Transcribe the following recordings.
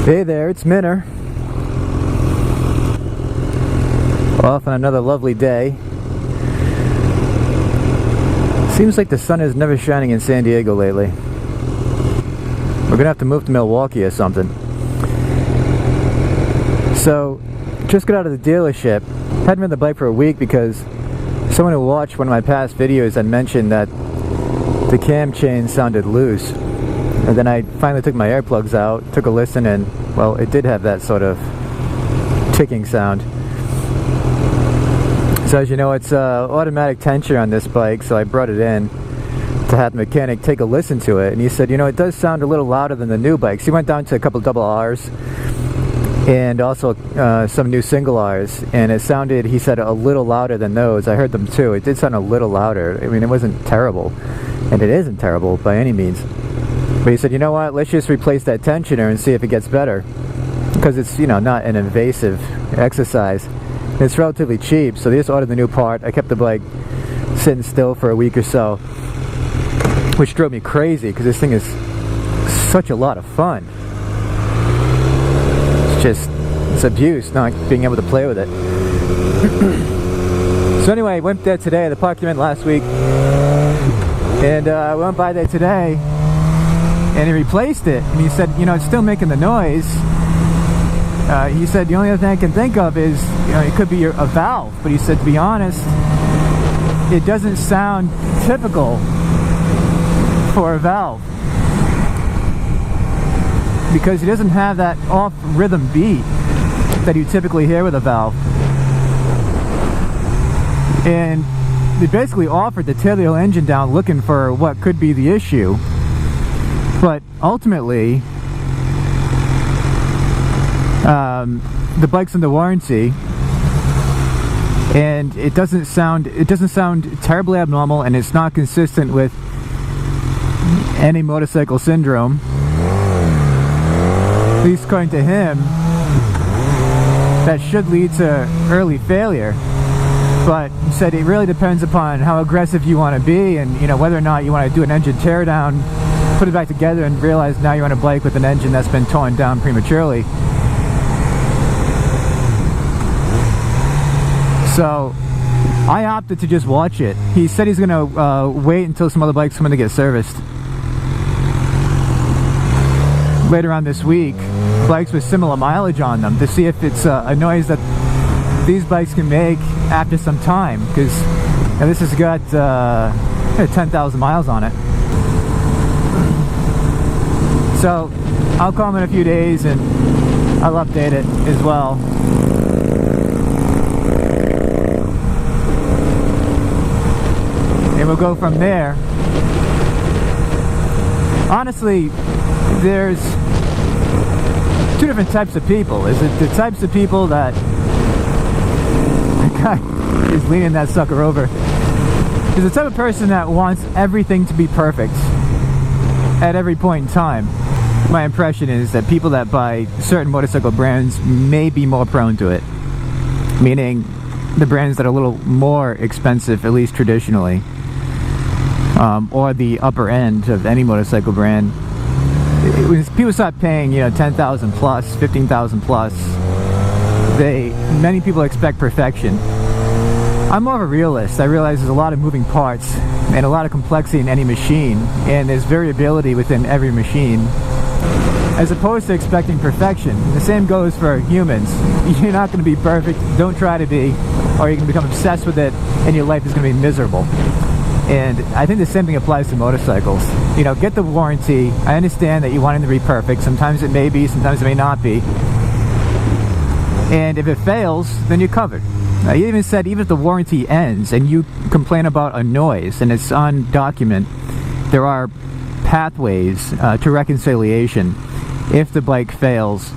Hey there, it's Minner. Off on another lovely day. Seems like the sun is never shining in San Diego lately. We're gonna have to move to Milwaukee or something. So, just got out of the dealership. Hadn't ridden the bike for a week because someone who watched one of my past videos had mentioned that the cam chain sounded loose. And then I finally took my earplugs out, took a listen, and, well, it did have that sort of ticking sound. So as you know, it's automatic tensioner on this bike, so I brought it in to have the mechanic take a listen to it. And he said, you know, it does sound a little louder than the new bikes. He went down to a couple double R's and also some new single R's, and it sounded, he said, a little louder than those. I heard them too. It did sound a little louder. I mean, it wasn't terrible, and it isn't terrible by any means. But he said, you know what, let's just replace that tensioner and see if it gets better. Because it's, you know, not an invasive exercise. It's relatively cheap, so they just ordered the new part. I kept the bike sitting still for a week or so, which drove me crazy because this thing is such a lot of fun. It's just, it's abuse not being able to play with it. So anyway, I went there today. The park came in last week, and I went by there today, and he replaced it. And he said, you know, it's still making the noise. He said the only other thing I can think of is, you know, it could be a valve. But he said, to be honest, it doesn't sound typical for a valve, because it doesn't have that off rhythm beat that you typically hear with a valve. And they basically offered to tear the whole engine down looking for what could be the issue. But ultimately, the bike's under warranty, and it doesn't sound terribly abnormal, and it's not consistent with any motorcycle syndrome, at least according to him. That should lead to early failure, but he said it really depends upon how aggressive you want to be, and, you know, whether or not you want to do an engine teardown, put it back together, and realize now you're on a bike with an engine that's been torn down prematurely. So I opted to just watch it. He said he's gonna wait until some other bikes come in to get serviced later on this week, bikes with similar mileage on them, to see if it's a noise that these bikes can make after some time, because this has got 10,000 miles on it. So I'll call him in a few days and I'll update it as well. And we'll go from there. Honestly, there's two different types of people. Is it the types of people that... The guy is leaning that sucker over. There's the type of person that wants everything to be perfect at every point in time. My impression is that people that buy certain motorcycle brands may be more prone to it. Meaning the brands that are a little more expensive, at least traditionally. Or the upper end of any motorcycle brand. When people start paying, you know, 10,000 plus, 15,000 plus, many people expect perfection. I'm more of a realist. I realize there's a lot of moving parts and a lot of complexity in any machine, and there's variability within every machine, as opposed to expecting perfection. The same goes for humans. You're not going to be perfect, don't try to be, or you can become obsessed with it and your life is going to be miserable. And I think the same thing applies to motorcycles. You know, get the warranty. I understand that you want it to be perfect. Sometimes it may be, sometimes it may not be. And if it fails, then you're covered. He even said, even if the warranty ends and you complain about a noise and it's on document, there are pathways to reconciliation if the bike fails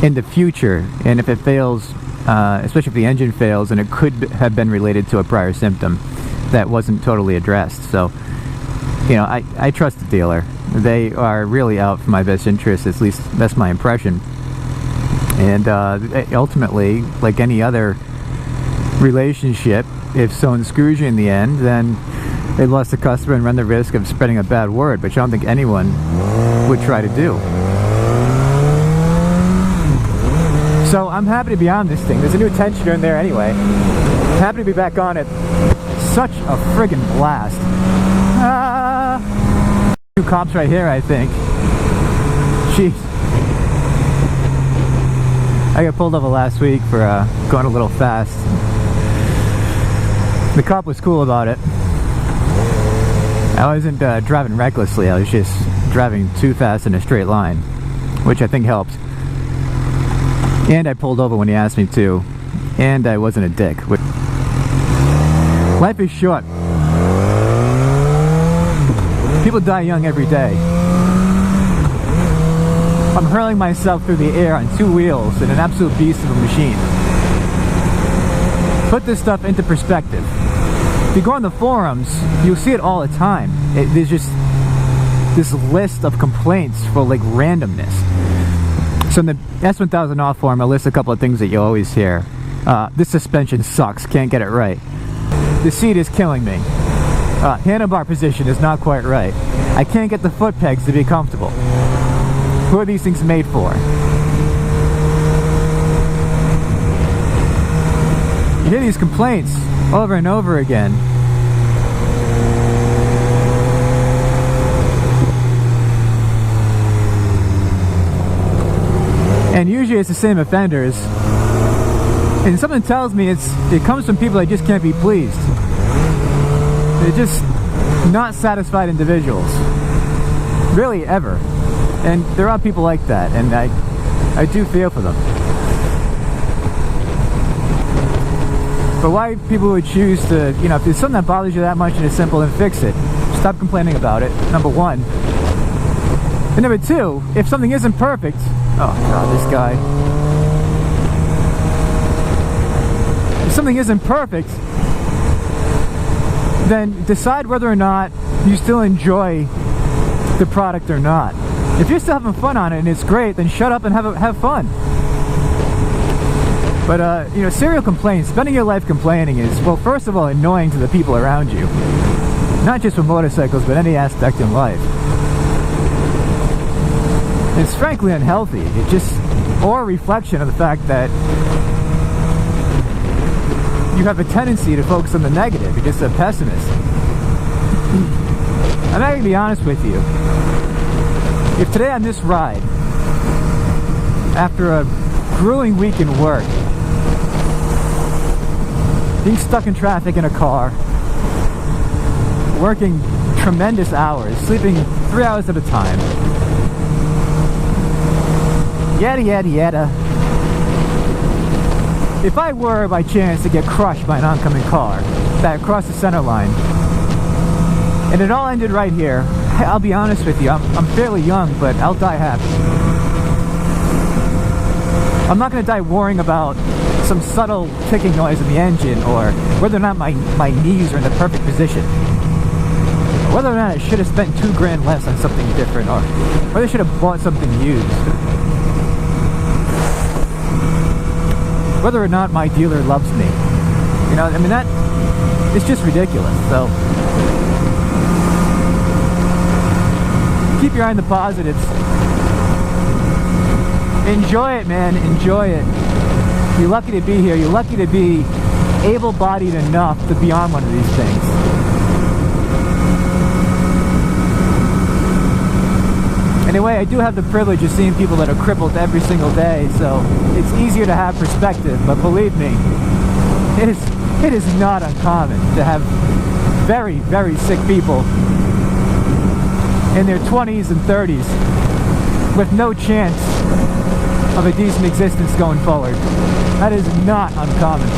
in the future. And if it fails, especially if the engine fails, and it could have been related to a prior symptom that wasn't totally addressed. So, you know, I trust the dealer. They are really out for my best interest, at least that's my impression. And ultimately, like any other relationship, if someone screws you in the end, then they lost the customer and run the risk of spreading a bad word, which I don't think anyone would try to do. So I'm happy to be on this thing. There's a new tensioner in there anyway. Happy to be back on it. Such a friggin' blast. Two cops right here, I think. Jeez. I got pulled over last week for going a little fast. The cop was cool about it. I wasn't driving recklessly, I was just driving too fast in a straight line, which I think helped. And I pulled over when he asked me to, and I wasn't a dick. Life is short. People die young every day. I'm hurling myself through the air on two wheels in an absolute beast of a machine. Put this stuff into perspective. If you go on the forums, you'll see it all the time. There's just this list of complaints for like randomness. So in the S1000R forum, I list a couple of things that you always hear. This suspension sucks, can't get it right. The seat is killing me. Handlebar position is not quite right. I can't get the foot pegs to be comfortable. Who are these things made for? You hear these complaints over and over again. And usually it's the same offenders. And something tells me it comes from people that just can't be pleased. They're just not satisfied individuals. Really, ever. And there are people like that, and I do feel for them. But why people would choose to, you know, if there's something that bothers you that much and it's simple, then fix it. Stop complaining about it, number one. And number two, if something isn't perfect, oh god, this guy. If something isn't perfect, then decide whether or not you still enjoy the product or not. If you're still having fun on it and it's great, then shut up and have fun. But you know, serial complaints, spending your life complaining is, well, first of all, annoying to the people around you. Not just with motorcycles, but any aspect in life. It's frankly unhealthy. It just, or a reflection of the fact that you have a tendency to focus on the negative. You're just a pessimist. I'm not going to be honest with you. If today on this ride, after a grueling week in work, being stuck in traffic in a car, working tremendous hours, sleeping 3 hours at a time, yada yada yada. If I were by chance to get crushed by an oncoming car that crossed the center line, and it all ended right here, I'll be honest with you, I'm fairly young, but I'll die happy. I'm not going to die worrying about some subtle ticking noise in the engine, or whether or not my knees are in the perfect position, or whether or not I should have spent $2,000 less on something different, or whether I should have bought something used, whether or not my dealer loves me. You know, I mean, that it's just ridiculous. So keep your eye on the positives. Enjoy it, man. Enjoy it. You're lucky to be here. You're lucky to be able-bodied enough to be on one of these things. Anyway, I do have the privilege of seeing people that are crippled every single day, so it's easier to have perspective. But believe me, it is not uncommon to have very, very sick people in their 20s and 30s with no chance of a decent existence going forward. That is not uncommon.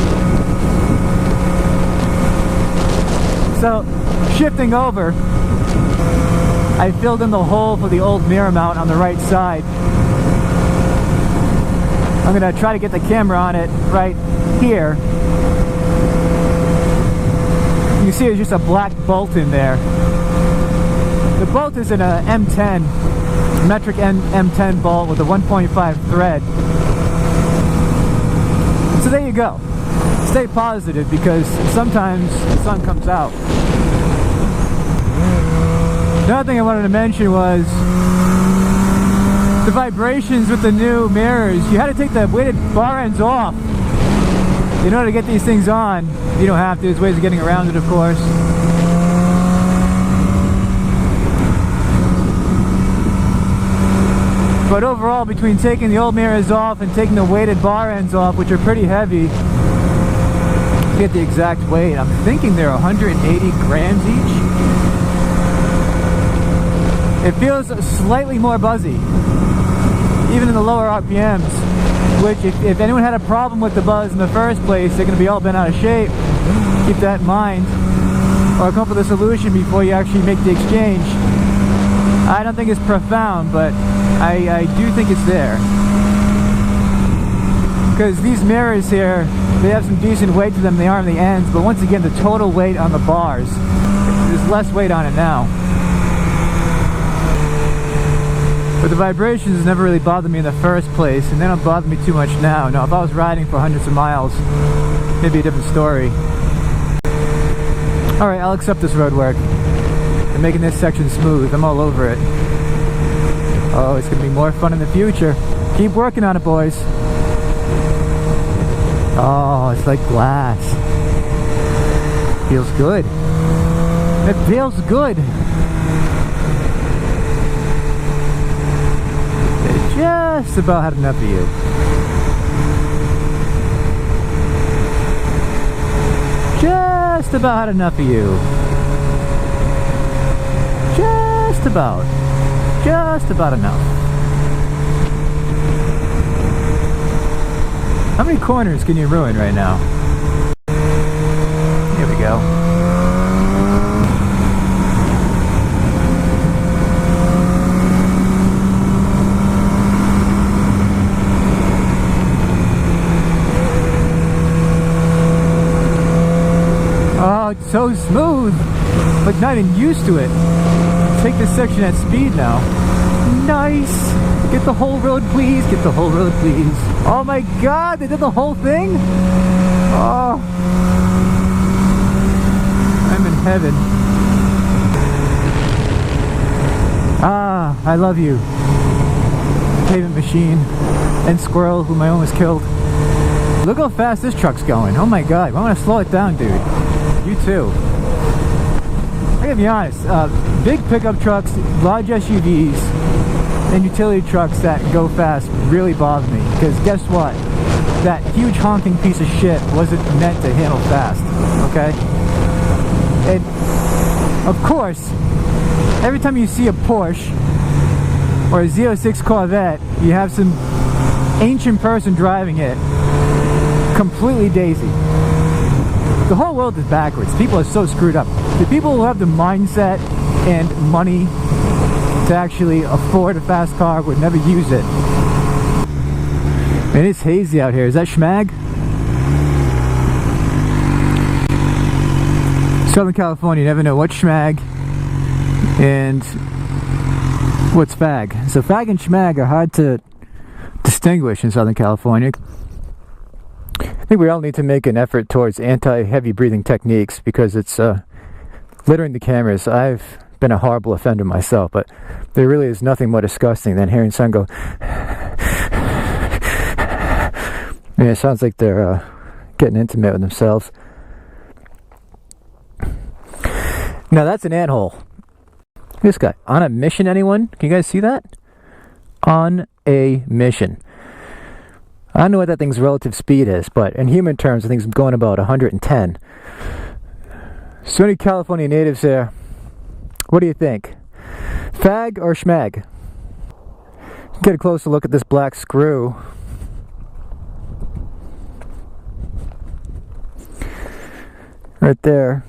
So, shifting over, I filled in the hole for the old mirror mount on the right side. I'm going to try to get the camera on it right here. You can see there's just a black bolt in there. The bolt is in a M10, metric M10 bolt with a 1.5 thread. So there you go. Stay positive, because sometimes the sun comes out. The other thing I wanted to mention was the vibrations with the new mirrors. You had to take the weighted bar ends off in order to get these things on. You don't have to. There's ways of getting around it, of course. But overall, between taking the old mirrors off and taking the weighted bar ends off, which are pretty heavy, I forget the exact weight. I'm thinking they're 180 grams each. It feels slightly more buzzy, even in the lower RPMs, which if anyone had a problem with the buzz in the first place, they're going to be all bent out of shape. Keep that in mind, or come up with a solution before you actually make the exchange. I don't think it's profound, but I do think it's there. Because these mirrors here, they have some decent weight to them, they are on the ends, but once again, the total weight on the bars, there's less weight on it now. But the vibrations never really bothered me in the first place, and they don't bother me too much now. Now, if I was riding for hundreds of miles, maybe a different story. Alright, I'll accept this road work. They're making this section smooth. I'm all over it. Oh, it's going to be more fun in the future. Keep working on it, boys. Oh, it's like glass. Feels good. It feels good. Just about had enough of you. Just about had enough of you. Just about. Just about enough. How many corners can you ruin right now? Here we go. Oh, it's so smooth. Like not even used to it. Take this section at speed now. Nice. Get the whole road, please. Get the whole road, please. Oh my god, they did the whole thing? Oh. I'm in heaven. Ah, I love you. Pavement machine and squirrel whom I almost killed. Look how fast this truck's going. Oh my god, I want to slow it down, dude. You too. I gotta be honest, big pickup trucks, large SUVs, and utility trucks that go fast really bother me. Because guess what? That huge honking piece of shit wasn't meant to handle fast, okay? And, of course, every time you see a Porsche or a Z06 Corvette, you have some ancient person driving it, completely daisy. The whole world is backwards. People are so screwed up. The people who have the mindset and money to actually afford a fast car would never use it. Man, it's hazy out here. Is that schmag? Southern California, you never know what's schmag and what's fag. So fag and schmag are hard to distinguish in Southern California. I think we all need to make an effort towards anti-heavy breathing techniques because it's littering the cameras. I've been a horrible offender myself, but there really is nothing more disgusting than hearing someone go. Yeah, it sounds like they're getting intimate with themselves. Now that's an anthole. This guy on a mission. Anyone? Can you guys see that? On a mission. I don't know what that thing's relative speed is, but in human terms, I think it's going about 110. So any California natives there, what do you think? Fag or schmag? Get a closer look at this black screw. Right there.